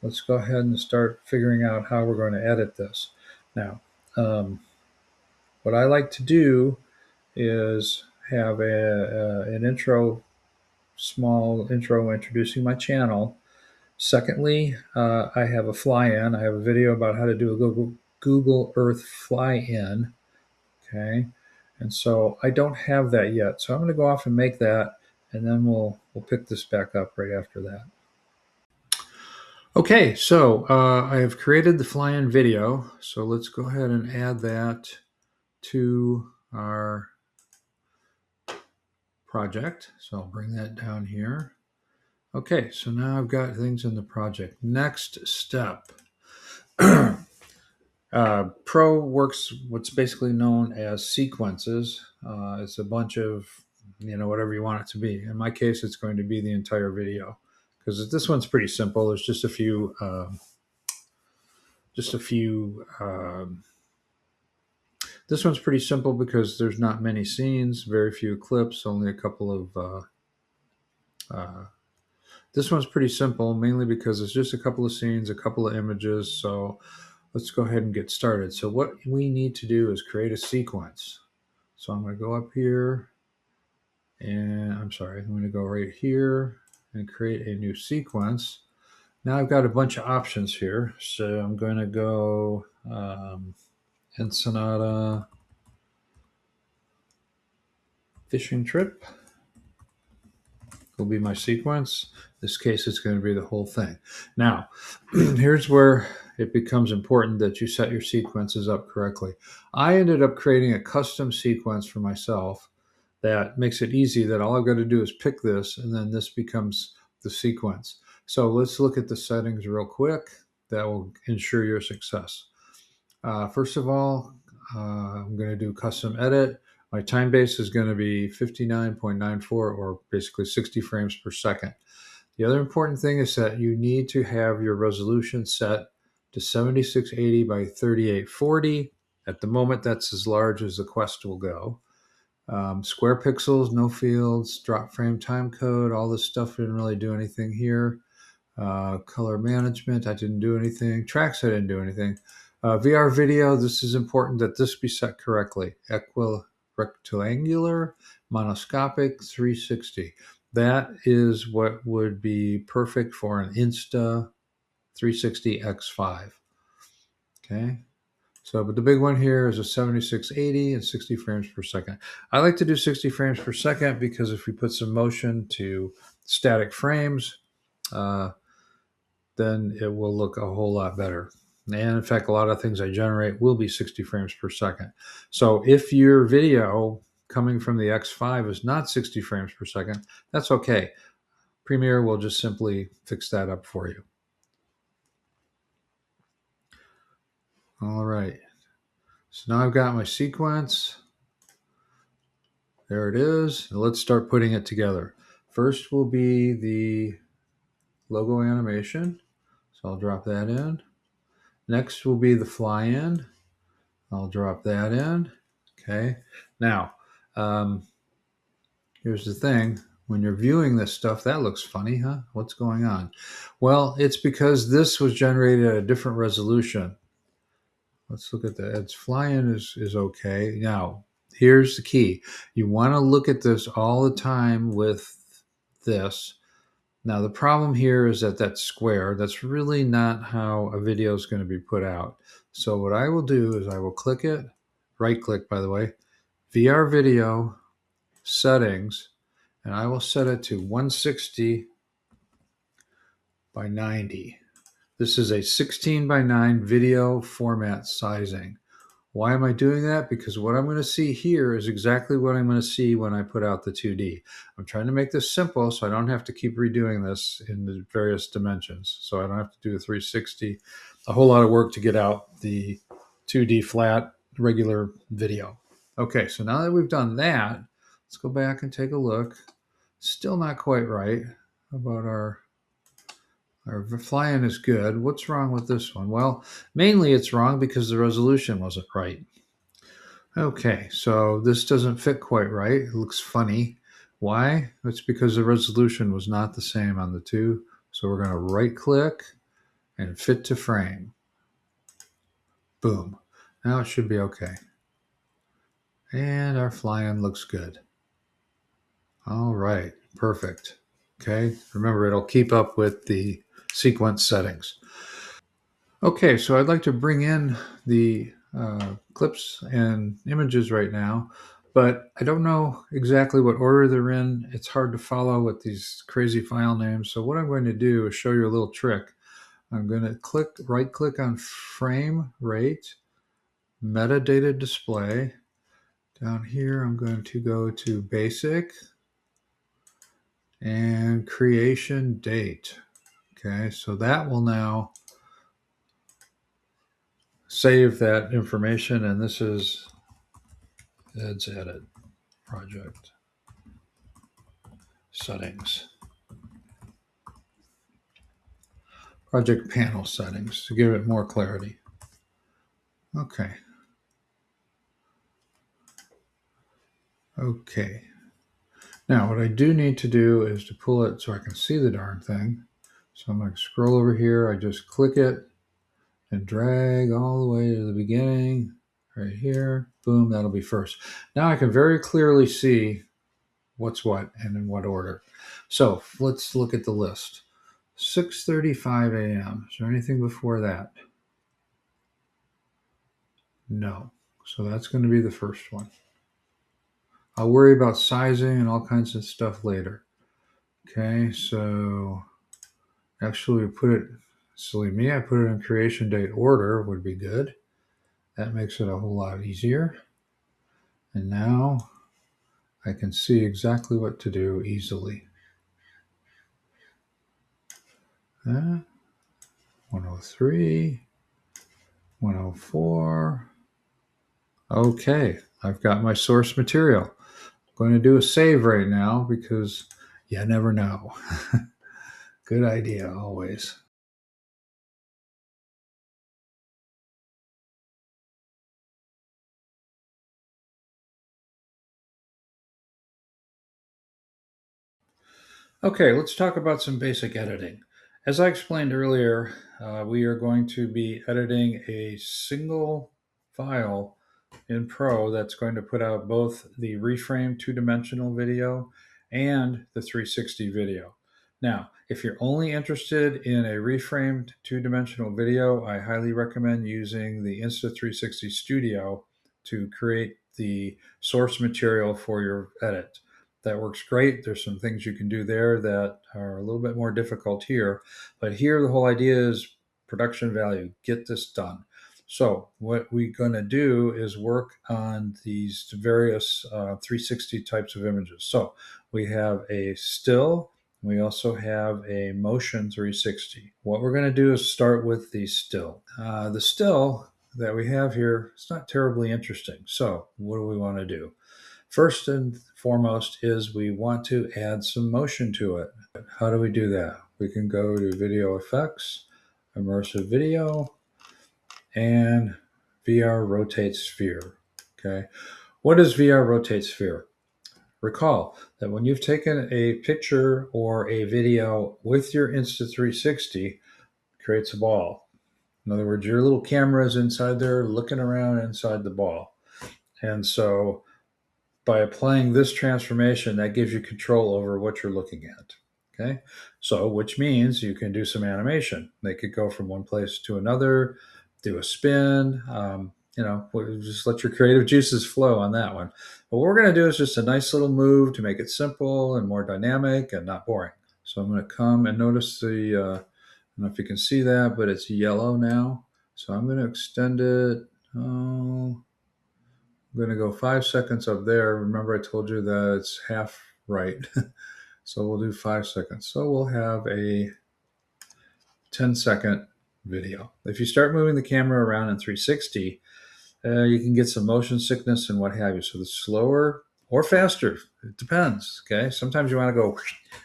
let's go ahead and start figuring out how we're going to edit this. Now, what I like to do is have an intro, small intro introducing my channel. Secondly, I have a fly-in. I have a video about how to do a Google Earth fly-in. Okay, and so I don't have that yet. So I'm going to go off and make that, and then we'll pick this back up right after that. Okay, so I have created the fly-in video. So let's go ahead and add that to our project. So I'll bring that down here. Okay, so now I've got things in the project. Next step. Pro works what's basically known as sequences. It's a bunch of, whatever you want it to be. In my case, it's going to be the entire video because this one's pretty simple. There's just a few, this one's pretty simple because there's not many scenes, very few clips, only a couple of, this one's pretty simple, mainly because it's just a couple of scenes, a couple of images. So let's go ahead and get started. So what we need to do is create a sequence. So I'm going to go up here and I'm going to go right here and create a new sequence. Now I've got a bunch of options here. So I'm going to go Ensenada fishing trip will be my sequence. In this case, it's going to be the whole thing. Now, here's where it becomes important that you set your sequences up correctly. I ended up creating a custom sequence for myself that makes it easy that all I've got to do is pick this and then this becomes the sequence. So let's look at the settings real quick. That will ensure your success. First of all, I'm going to do custom edit. My time base is going to be 59.94 or basically 60 frames per second. The other important thing is that you need to have your resolution set to 7680 by 3840. At the moment, that's as large as the Quest will go. Square pixels, no fields, drop frame time code, all this stuff didn't really do anything here. Color management, I didn't do anything. Tracks, I didn't do anything. VR video, this is important that this be set correctly. Rectangular, monoscopic, 360. That is what would be perfect for an Insta 360 X5. Okay. So, but the big one here is a 7680 and 60 frames per second. I like to do 60 frames per second because if we put some motion to static frames, then it will look a whole lot better. And in fact, a lot of things I generate will be 60 frames per second. So if your video coming from the X5 is not 60 frames per second, that's okay. Premiere will just simply fix that up for you. All right. So now I've got my sequence. There it is. Now let's start putting it together. First will be the logo animation. So I'll drop that in. Next will be the fly-in. I'll drop that in. Okay. Now, here's the thing. When you're viewing this stuff, that looks funny, huh? What's going on? Well, it's because this was generated at a different resolution. Let's look at that. Its fly-in is okay. Now, here's the key. You want to look at this all the time with this. Now, the problem here is that that's square. That's really not how a video is going to be put out. So what I will do is I will click it, right click, by the way, VR video, settings, and I will set it to 160 by 90. This is a 16 by 9 video format sizing. Why am I doing that? Because what I'm going to see here is exactly what I'm going to see when I put out the 2D. I'm trying to make this simple so I don't have to keep redoing this in the various dimensions. So I don't have to do a 360, a whole lot of work to get out the 2D flat regular video. Okay, so now that we've done that, let's go back and take a look. Still not quite right. How about our fly-in is good. What's wrong with this one? Well, mainly it's wrong because the resolution wasn't right. Okay, so this doesn't fit quite right. It looks funny. Why? It's because the resolution was not the same on the two. So we're going to right click and fit to frame. Boom. Now it should be okay. And our fly-in looks good. All right, perfect. Okay, remember it'll keep up with the sequence settings. Okay, so I'd like to bring in the clips and images right now, but I don't know exactly what order they're in. It's hard to follow with these crazy file names. So what I'm going to do is show you a little trick. I'm going to right click on frame rate, metadata display. Down here, I'm going to go to basic and creation date. Okay, so that will now save that information, and this is Ed's Edit project settings, project panel settings to give it more clarity. Okay. Okay. Now, what I do need to do is to pull it so I can see the darn thing. So I'm going to scroll over here. I just click it and drag all the way to the beginning, right here. Boom, that'll be first. Now I can very clearly see what's what and in what order. So let's look at the list. 6:35 a.m. Is there anything before that? No. So that's going to be the first one. I'll worry about sizing and all kinds of stuff later. Okay, so actually we put it, silly me, I put it in creation date order would be good. That makes it a whole lot easier. And now I can see exactly what to do easily. 103, 104. Okay, I've got my source material. I'm going to do a save right now because you never know. Good idea always. Okay, let's talk about some basic editing. As I explained earlier, we are going to be editing a single file in Pro that's going to put out both the reframe two-dimensional video and the 360 video. Now, if you're only interested in a reframed two-dimensional video, I highly recommend using the Insta360 Studio to create the source material for your edit. That works great. There's some things you can do there that are a little bit more difficult here. But here, the whole idea is production value. Get this done. So what we're going to do is work on these various 360 types of images. So we have a still. We also have a motion 360. What we're going to do is start with the still. The still that we have here, it's not terribly interesting. So what do we want to do? First and foremost is we want to add some motion to it. How do we do that? We can go to Video Effects, Immersive Video, and VR Rotate Sphere. Okay, what is VR Rotate Sphere? Recall that when you've taken a picture or a video with your Insta360, it creates a ball. In other words, your little camera is inside there looking around inside the ball. And so by applying this transformation, that gives you control over what you're looking at. Okay, so which means you can do some animation. They could go from one place to another, do a spin. Just let your creative juices flow on that one. But what we're going to do is just a nice little move to make it simple and more dynamic and not boring. So I'm going to come and notice the, I don't know if you can see that, but it's yellow now. So I'm going to extend it. Oh, I'm going to go 5 seconds up there. Remember, I told you that it's half right. So we'll do 5 seconds. So we'll have a 10-second video. If you start moving the camera around in 360, you can get some motion sickness and what have you. So the slower or faster, it depends. Okay. Sometimes you want to go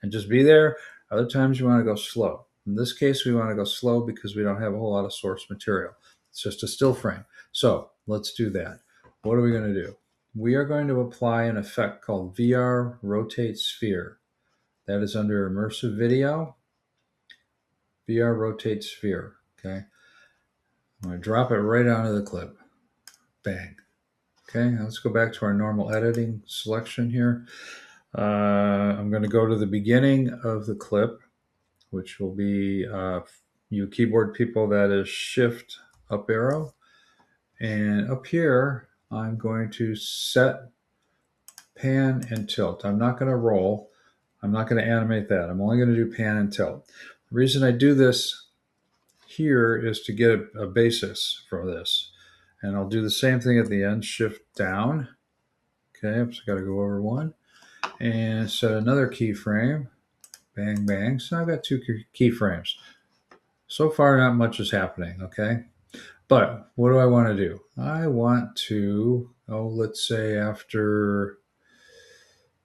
and just be there. Other times you want to go slow. In this case, we want to go slow because we don't have a whole lot of source material. It's just a still frame. So let's do that. What are we going to do? We are going to apply an effect called VR Rotate Sphere. That is under Immersive Video, VR Rotate Sphere. Okay. I'm going to drop it right onto the clip. Bang. Okay, now let's go back to our normal editing selection here. I'm going to go to the beginning of the clip, which will be you keyboard people, that is Shift up arrow. And up here, I'm going to set pan and tilt. I'm not going to roll. I'm not going to animate that. I'm only going to do pan and tilt. The reason I do this here is to get a basis for this. And I'll do the same thing at the end, Shift down. Okay, so I got to go over one and set another keyframe. Bang, bang. So I've got two keyframes. So far, not much is happening, okay? But what do I want to do? I want to, let's say after,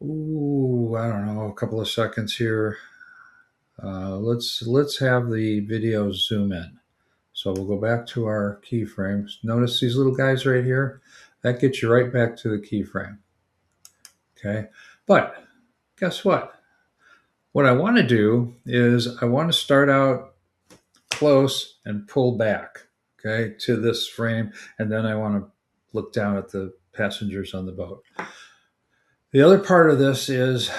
I don't know, a couple of seconds here. Let's have the video zoom in. So we'll go back to our keyframes. Notice these little guys right here? That gets you right back to the keyframe. Okay, but guess what? What I want to do is I want to start out close and pull back, okay, to this frame, and then I want to look down at the passengers on the boat. The other part of this is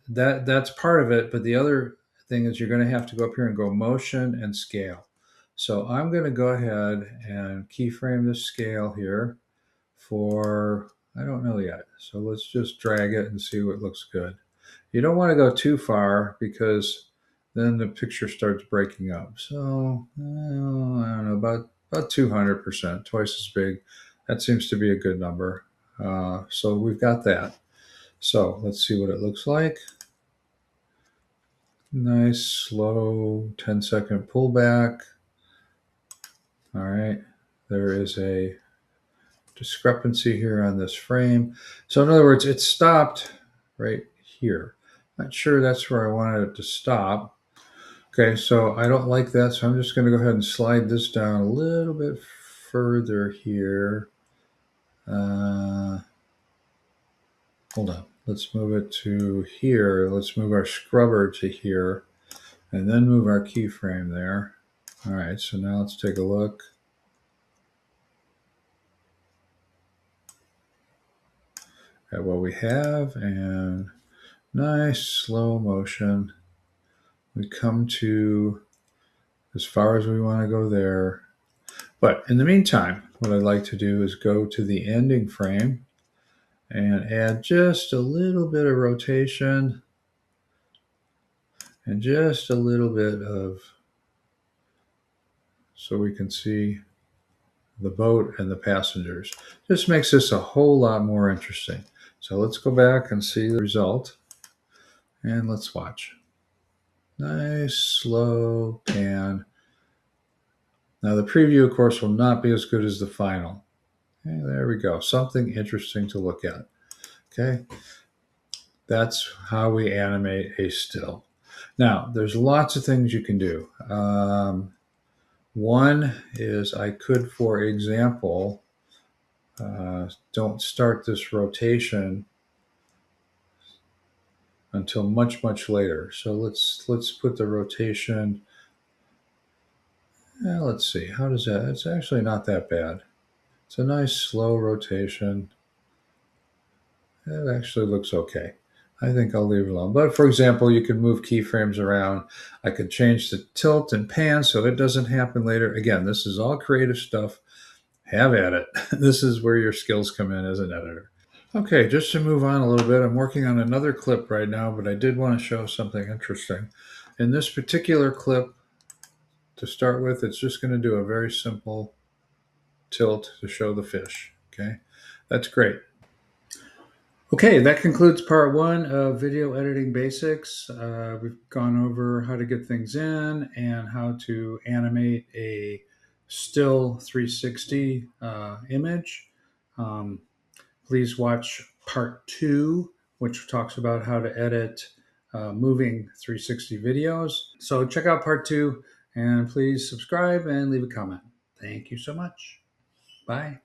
that's part of it, but the other thing is you're going to have to go up here and go motion and scale. So I'm going to go ahead and keyframe the scale here for, I don't know yet. So let's just drag it and see what looks good. You don't want to go too far because then the picture starts breaking up. So I don't know, about 200%, twice as big. That seems to be a good number. So we've got that. So let's see what it looks like. Nice, slow, 10-second pullback. All right, there is a discrepancy here on this frame. So in other words, it stopped right here. Not sure that's where I wanted it to stop. Okay, so I don't like that, so I'm just going to go ahead and slide this down a little bit further here. Hold on. Let's move it to here. Let's move our scrubber to here, and then move our keyframe there. All right, so now let's take a look. At what we have, and nice slow motion. We come to as far as we want to go there. But in the meantime, what I'd like to do is go to the ending frame and add just a little bit of rotation and just a little bit of, so we can see the boat and the passengers. Just makes this a whole lot more interesting. So let's go back and see the result, and let's watch. Nice slow pan. Now the preview, of course, will not be as good as the final. Okay, there we go. Something interesting to look at. Okay, that's how we animate a still. Now, there's lots of things you can do. One is I could, for example, don't start this rotation until much, much later. So let's put the rotation. Let's see, how does that? It's actually not that bad. It's a nice slow rotation. It actually looks okay. I think I'll leave it alone. But for example, you could move keyframes around. I could change the tilt and pan so it doesn't happen later. Again, this is all creative stuff. Have at it. This is where your skills come in as an editor. Okay, just to move on a little bit, I'm working on another clip right now, but I did want to show something interesting. In this particular clip, to start with, it's just going to do a very simple tilt to show the fish. Okay, that's great. Okay, that concludes part one of video editing basics. We've gone over how to get things in and how to animate a still 360 image. Please watch part two, which talks about how to edit moving 360 videos. So check out part two, and please subscribe and leave a comment. Thank you so much. Bye.